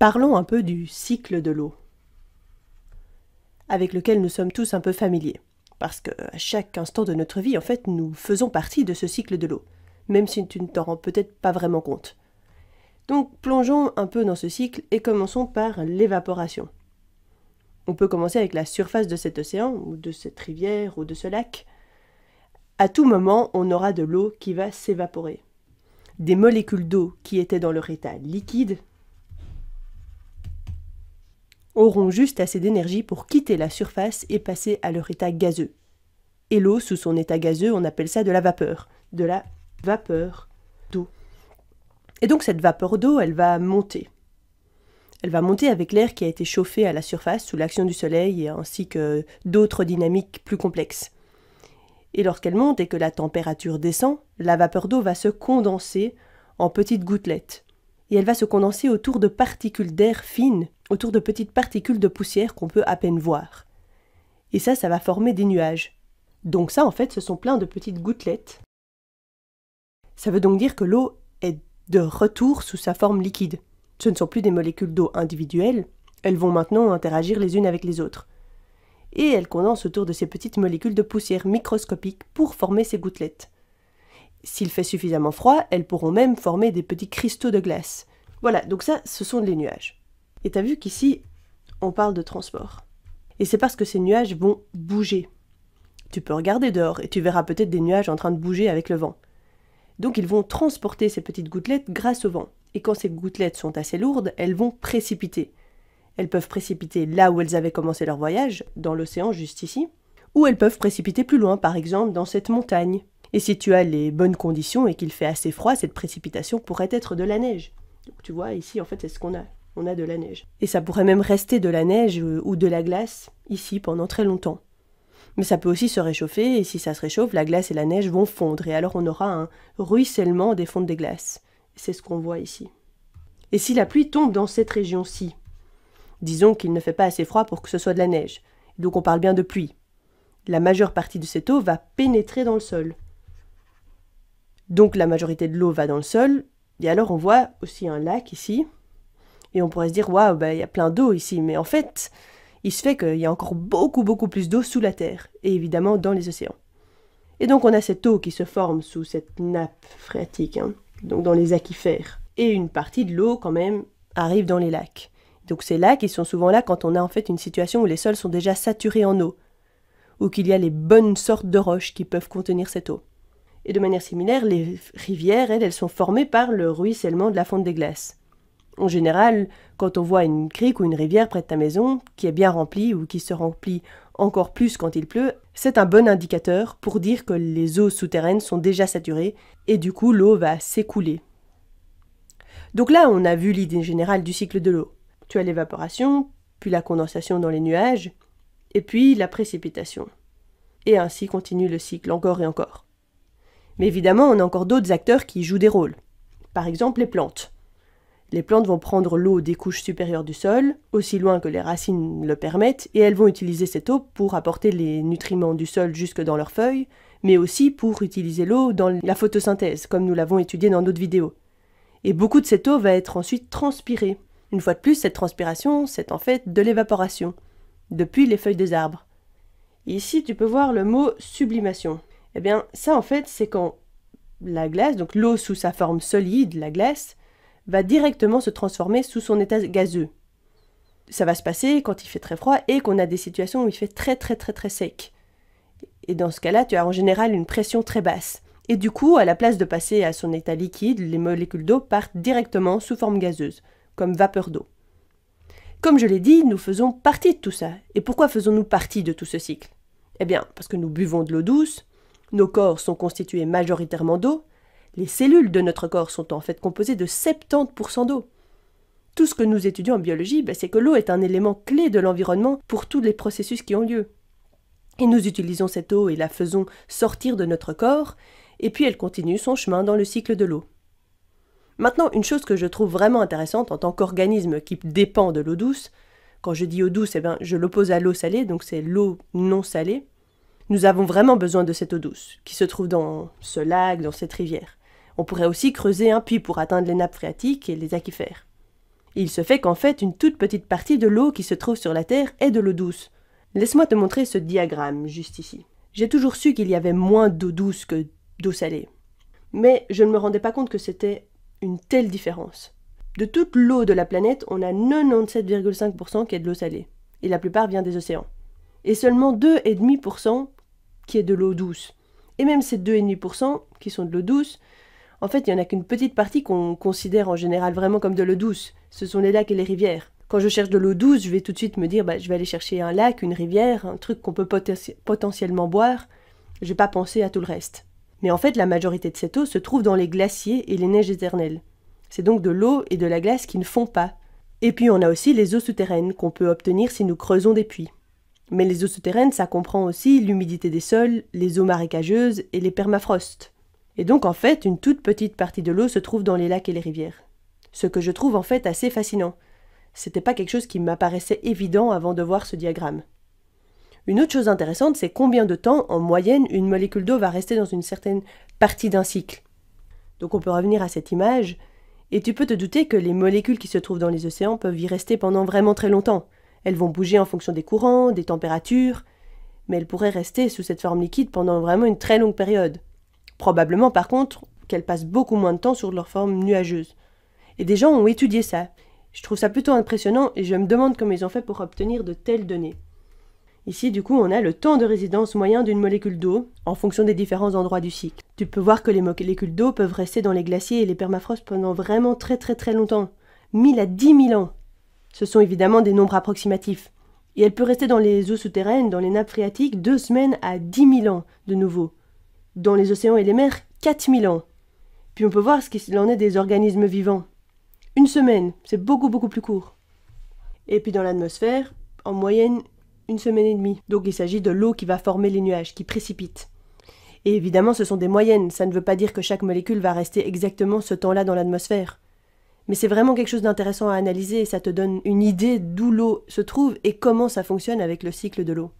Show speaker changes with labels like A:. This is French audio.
A: Parlons un peu du cycle de l'eau, avec lequel nous sommes tous un peu familiers, parce qu'à chaque instant de notre vie, en fait, nous faisons partie de ce cycle de l'eau, même si tu ne t'en rends peut-être pas vraiment compte. Donc plongeons un peu dans ce cycle et commençons par l'évaporation. On peut commencer avec la surface de cet océan, ou de cette rivière, ou de ce lac. À tout moment, on aura de l'eau qui va s'évaporer. Des molécules d'eau qui étaient dans leur état liquide auront juste assez d'énergie pour quitter la surface et passer à leur état gazeux. Et l'eau, sous son état gazeux, on appelle ça de la vapeur d'eau. Et donc cette vapeur d'eau, elle va monter. Elle va monter avec l'air qui a été chauffé à la surface sous l'action du soleil ainsi que d'autres dynamiques plus complexes. Et lorsqu'elle monte et que la température descend, la vapeur d'eau va se condenser en petites gouttelettes. Et elle va se condenser autour de particules d'air fines, autour de petites particules de poussière qu'on peut à peine voir. Et ça va former des nuages. Donc ça, en fait, ce sont plein de petites gouttelettes. Ça veut donc dire que l'eau est de retour sous sa forme liquide. Ce ne sont plus des molécules d'eau individuelles, elles vont maintenant interagir les unes avec les autres. Et elles condensent autour de ces petites molécules de poussière microscopiques pour former ces gouttelettes. S'il fait suffisamment froid, elles pourront même former des petits cristaux de glace. Voilà, donc ça, ce sont les nuages. Et t'as vu qu'ici, on parle de transport. Et c'est parce que ces nuages vont bouger. Tu peux regarder dehors et tu verras peut-être des nuages en train de bouger avec le vent. Donc ils vont transporter ces petites gouttelettes grâce au vent. Et quand ces gouttelettes sont assez lourdes, elles vont précipiter. Elles peuvent précipiter là où elles avaient commencé leur voyage, dans l'océan juste ici, ou elles peuvent précipiter plus loin, par exemple dans cette montagne. Et si tu as les bonnes conditions et qu'il fait assez froid, cette précipitation pourrait être de la neige. Donc tu vois, ici en fait c'est ce qu'on a. On a de la neige. Et ça pourrait même rester de la neige ou de la glace ici pendant très longtemps. Mais ça peut aussi se réchauffer, et si ça se réchauffe, la glace et la neige vont fondre, et alors on aura un ruissellement des fontes des glaces. C'est ce qu'on voit ici. Et si la pluie tombe dans cette région-ci, disons qu'il ne fait pas assez froid pour que ce soit de la neige, donc on parle bien de pluie, la majeure partie de cette eau va pénétrer dans le sol. Donc la majorité de l'eau va dans le sol, et alors on voit aussi un lac ici, et on pourrait se dire, waouh, il y a plein d'eau ici, mais en fait, il se fait qu'il y a encore beaucoup plus d'eau sous la terre, et évidemment dans les océans. Et donc on a cette eau qui se forme sous cette nappe phréatique, donc dans les aquifères, et une partie de l'eau quand même arrive dans les lacs. Donc ces lacs, ils sont souvent là quand on a en fait une situation où les sols sont déjà saturés en eau, ou qu'il y a les bonnes sortes de roches qui peuvent contenir cette eau. Et de manière similaire, les rivières, elles sont formées par le ruissellement de la fonte des glaces. En général, quand on voit une crique ou une rivière près de ta maison, qui est bien remplie ou qui se remplit encore plus quand il pleut, c'est un bon indicateur pour dire que les eaux souterraines sont déjà saturées et du coup l'eau va s'écouler. Donc là, on a vu l'idée générale du cycle de l'eau. Tu as l'évaporation, puis la condensation dans les nuages, et puis la précipitation. Et ainsi continue le cycle encore et encore. Mais évidemment, on a encore d'autres acteurs qui jouent des rôles. Par exemple, les plantes. Les plantes vont prendre l'eau des couches supérieures du sol, aussi loin que les racines le permettent, et elles vont utiliser cette eau pour apporter les nutriments du sol jusque dans leurs feuilles, mais aussi pour utiliser l'eau dans la photosynthèse, comme nous l'avons étudié dans d'autres vidéos. Et beaucoup de cette eau va être ensuite transpirée. Une fois de plus, cette transpiration, c'est en fait de l'évaporation, depuis les feuilles des arbres. Et ici, tu peux voir le mot sublimation. Eh bien, ça en fait, c'est quand la glace, donc l'eau sous sa forme solide, la glace, va directement se transformer sous son état gazeux. Ça va se passer quand il fait très froid et qu'on a des situations où il fait très sec. Et dans ce cas-là, tu as en général une pression très basse. Et du coup, à la place de passer à son état liquide, les molécules d'eau partent directement sous forme gazeuse, comme vapeur d'eau. Comme je l'ai dit, nous faisons partie de tout ça. Et pourquoi faisons-nous partie de tout ce cycle? Eh bien, parce que nous buvons de l'eau douce, nos corps sont constitués majoritairement d'eau, les cellules de notre corps sont en fait composées de 70% d'eau. Tout ce que nous étudions en biologie, c'est que l'eau est un élément clé de l'environnement pour tous les processus qui ont lieu. Et nous utilisons cette eau et la faisons sortir de notre corps, et puis elle continue son chemin dans le cycle de l'eau. Maintenant, une chose que je trouve vraiment intéressante en tant qu'organisme qui dépend de l'eau douce, quand je dis eau douce, je l'oppose à l'eau salée, donc c'est l'eau non salée. Nous avons vraiment besoin de cette eau douce, qui se trouve dans ce lac, dans cette rivière. On pourrait aussi creuser un puits pour atteindre les nappes phréatiques et les aquifères. Et il se fait qu'en fait, une toute petite partie de l'eau qui se trouve sur la Terre est de l'eau douce. Laisse-moi te montrer ce diagramme, juste ici. J'ai toujours su qu'il y avait moins d'eau douce que d'eau salée. Mais je ne me rendais pas compte que c'était une telle différence. De toute l'eau de la planète, on a 97,5% qui est de l'eau salée. Et la plupart vient des océans. Et seulement 2,5% qui est de l'eau douce. Et même ces 2,5% qui sont de l'eau douce, en fait, il n'y en a qu'une petite partie qu'on considère en général vraiment comme de l'eau douce. Ce sont les lacs et les rivières. Quand je cherche de l'eau douce, je vais tout de suite me dire, je vais aller chercher un lac, une rivière, un truc qu'on peut potentiellement boire. Je ne vais pas penser à tout le reste. Mais en fait, la majorité de cette eau se trouve dans les glaciers et les neiges éternelles. C'est donc de l'eau et de la glace qui ne fond pas. Et puis on a aussi les eaux souterraines qu'on peut obtenir si nous creusons des puits. Mais les eaux souterraines, ça comprend aussi l'humidité des sols, les eaux marécageuses et les permafrosts. Et donc en fait, une toute petite partie de l'eau se trouve dans les lacs et les rivières. Ce que je trouve en fait assez fascinant. C'était pas quelque chose qui m'apparaissait évident avant de voir ce diagramme. Une autre chose intéressante, c'est combien de temps, en moyenne, une molécule d'eau va rester dans une certaine partie d'un cycle. Donc on peut revenir à cette image, et tu peux te douter que les molécules qui se trouvent dans les océans peuvent y rester pendant vraiment très longtemps. Elles vont bouger en fonction des courants, des températures, mais elles pourraient rester sous cette forme liquide pendant vraiment une très longue période. Probablement par contre qu'elles passent beaucoup moins de temps sur leur forme nuageuse. Et des gens ont étudié ça. Je trouve ça plutôt impressionnant et je me demande comment ils ont fait pour obtenir de telles données. Ici, du coup, on a le temps de résidence moyen d'une molécule d'eau en fonction des différents endroits du cycle. Tu peux voir que les molécules d'eau peuvent rester dans les glaciers et les permafrosts pendant vraiment très longtemps. 1000 à 10 000 ans. Ce sont évidemment des nombres approximatifs. Et elle peut rester dans les eaux souterraines, dans les nappes phréatiques, 2 semaines à 10 000 ans de nouveau. Dans les océans et les mers, 4 000 ans. Puis on peut voir ce qu'il en est des organismes vivants. 1 semaine, c'est beaucoup plus court. Et puis dans l'atmosphère, en moyenne, 1 semaine et demie. Donc il s'agit de l'eau qui va former les nuages, qui précipite. Et évidemment, ce sont des moyennes. Ça ne veut pas dire que chaque molécule va rester exactement ce temps-là dans l'atmosphère. Mais c'est vraiment quelque chose d'intéressant à analyser et ça te donne une idée d'où l'eau se trouve et comment ça fonctionne avec le cycle de l'eau.